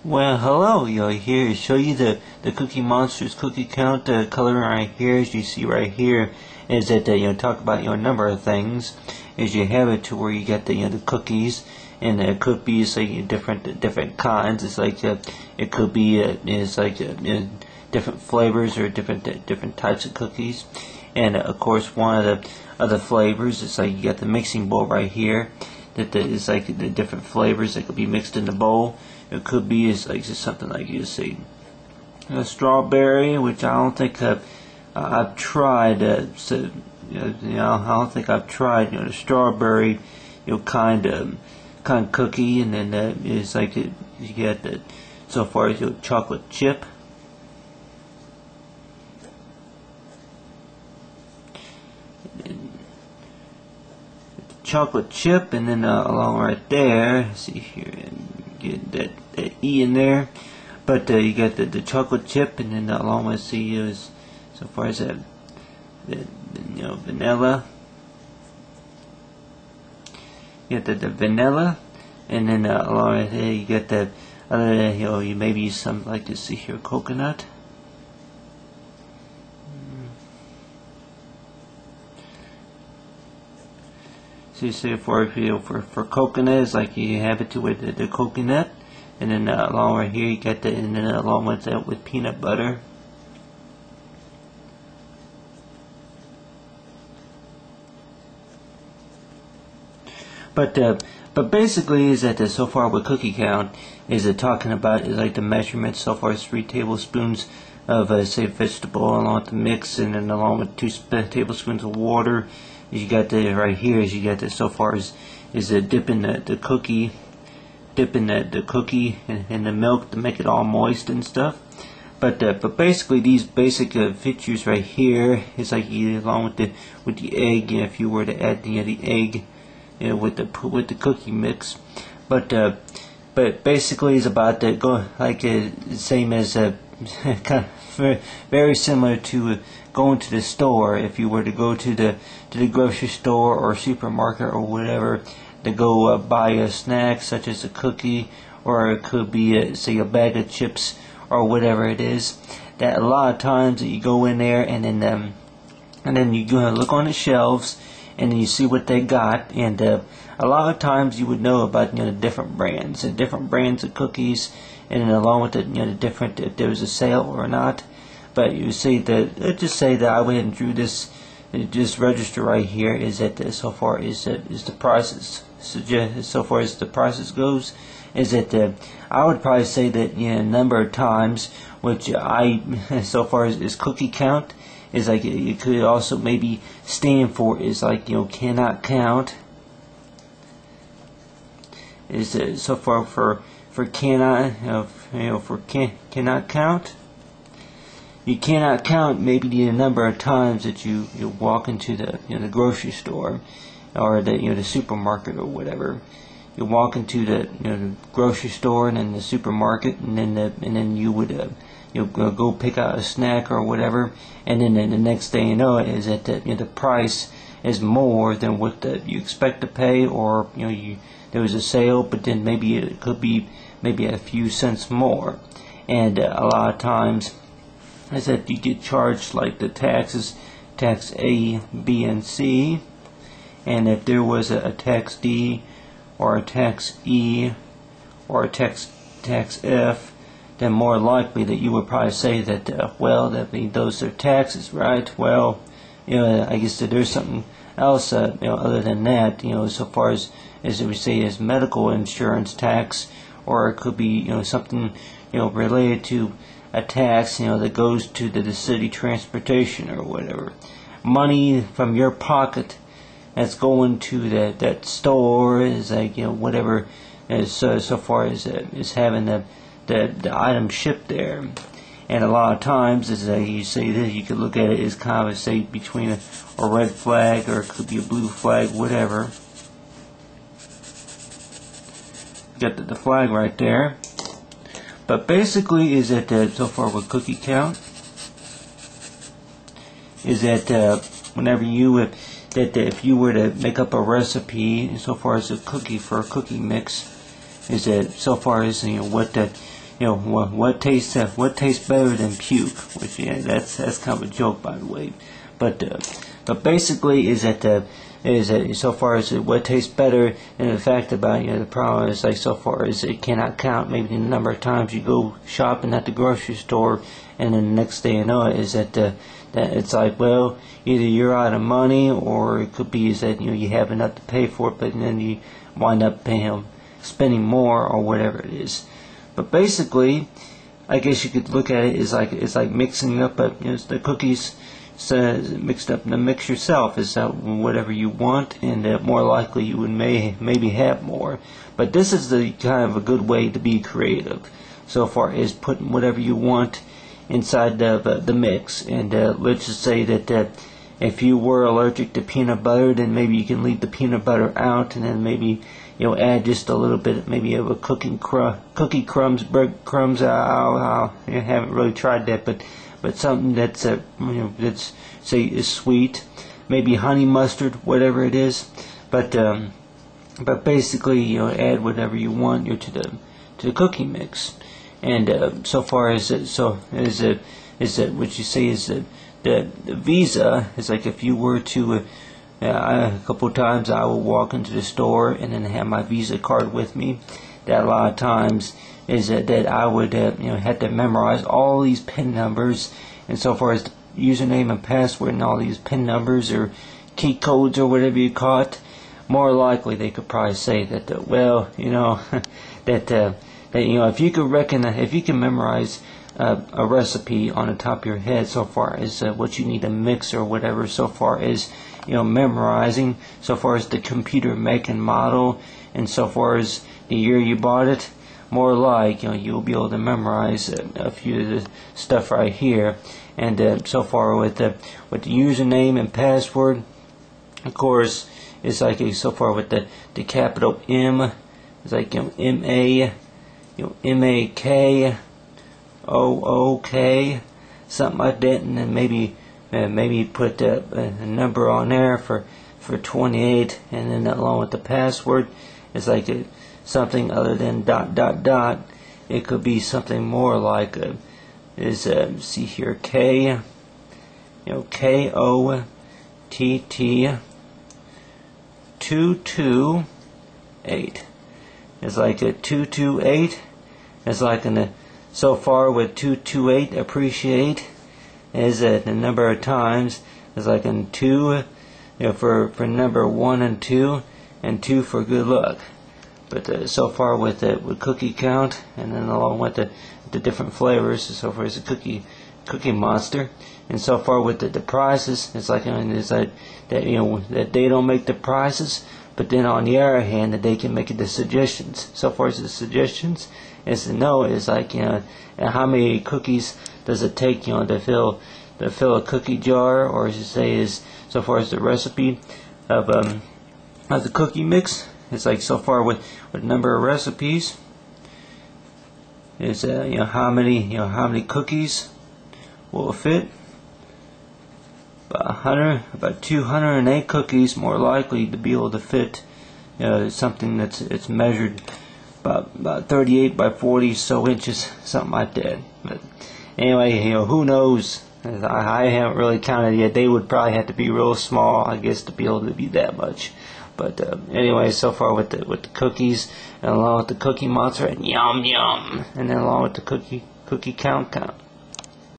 Well, hello, here to show you the Cookie Monsters cookie count color right here. As you see right here, is that talk about number of things. Is you have it to where you get the cookies, and it could be like different kinds. It's like it could be it's like different flavors or different types of cookies, and of course one of the flavors is like you got the mixing bowl right here. That is like the different flavors that could be mixed in the bowl. It could be is like just something like you see a strawberry, which I don't think I've tried. I don't think I've tried the strawberry kind of cookie, and then it's like you get the so far as chocolate chip. Chocolate chip, and then along right there, see here, and get that E in there. But you got the chocolate chip, and then along with see is so far as the vanilla. You got the vanilla, and then along right there you got the other you maybe some like to see here coconut. So for coconut, it's like you have it to with the coconut, and then along right here you get the, and then along with that with peanut butter. But basically is that so far with cookie count is talking about is like the measurements so far as 3 tablespoons of say vegetable along with the mix, and then along with 2 tablespoons of water. You got the right here is you got the so far as is dipping the cookie, dipping the cookie in the milk to make it all moist and stuff. But basically these basic features right here is like along with the egg. If you were to add the egg with the cookie mix, but basically it's about the same as kind of very similar to going to the store. If you were to go to the grocery store or supermarket or whatever to go buy a snack such as a cookie, or it could be say a bag of chips or whatever it is, that a lot of times you go in there and then you go and look on the shelves and then you see what they got, and a lot of times you would know about the different brands of cookies, and then along with it the different if there was a sale or not. But you see that let's just say that I went and drew this register right here is that so far is the prices so far as the prices goes is that I would probably say that number of times which I so far as cookie count is like it could also maybe stand for is like cannot count is so far for cannot cannot count. You cannot count maybe the number of times that you walk into the grocery store or the supermarket or whatever. You walk into the grocery store and then the supermarket, and then you would go pick out a snack or whatever, and then the next thing you know is that the price is more than what you expect to pay, or there was a sale, but then maybe it could be maybe a few cents more, and a lot of times is that you get charged like the taxes, tax A, B, and C, and if there was a tax D or a tax E or a tax F, then more likely that you would probably say that well, those are taxes, right? Well, I guess that there's something else other than that, so far as we say as medical insurance tax, or it could be something related to a tax that goes to the city transportation or whatever. Money from your pocket that's going to that store is like whatever is so far as is having the item shipped there. And a lot of times is you say this, you could look at it as kind of say between a red flag, or it could be a blue flag, whatever. You got the flag right there. But basically is that so far with cookie count is that whenever you that if you were to make up a recipe so far as a cookie for a cookie mix, is that so far as what that what tastes better than puke, which that's kind of a joke, by the way, but basically is that so far as what tastes better, and the fact about the problem is like so far as it cannot count maybe the number of times you go shopping at the grocery store, and then the next day you know it is that it's like, well, either you're out of money, or it could be is that you have enough to pay for it, but then you wind up spending more or whatever it is. But basically, I guess you could look at it as like it's like mixing up the cookies. Mixed up in the mix yourself is whatever you want, and more likely you would maybe have more. But this is the kind of a good way to be creative so far as putting whatever you want inside the mix. And let's just say that if you were allergic to peanut butter, then maybe you can leave the peanut butter out, and then maybe add just a little bit maybe of a cookie crumbs, breadcrumbs. I haven't really tried that, but something that's that's say is sweet, maybe honey mustard, whatever it is. But basically add whatever you want to the cookie mix. And so far as what you say is that the Visa is like, if you were to a couple of times I will walk into the store and then have my Visa card with me. That a lot of times is that I would have to memorize all these PIN numbers, and so far as the username and password and all these PIN numbers or key codes or whatever you call it. More likely they could probably say that well, that if you could if you can memorize a recipe on the top of your head, so far as what you need to mix or whatever, so far as memorizing, so far as the computer make and model, and so far as the year you bought it, more like you'll be able to memorize a few of the stuff right here. And so far with the username and password, of course, it's like so far with the capital M, it's like M-A, M-A-K, O-O-K, something like that, and then maybe put a number on there for 28, and then along with the password, it's like something other than ... It could be something more like see here, K, K-O-T-T 228. It's like a 228. It's like so far with 228, appreciate is the number of times. It's like in 2, for number 1 and 2, and 2 for good luck. But so far with cookie count, and then along with the different flavors, so far as the cookie monster, and so far with the prices, it's like it's like that they don't make the prices, but then on the other hand that they can make the suggestions. So far as the suggestions is to know is like how many cookies does it take to fill a cookie jar, or as you say is so far as the recipe of the cookie mix. It's like so far with number of recipes is how many cookies will fit. About 208 cookies more likely to be able to fit something it's measured about 38 by 40 so inches, something like that. But anyway, who knows? I haven't really counted yet. They would probably have to be real small, I guess, to be able to be that much. But anyway, so far with the cookies, and along with the cookie monster, and yum yum, and then along with the cookie count.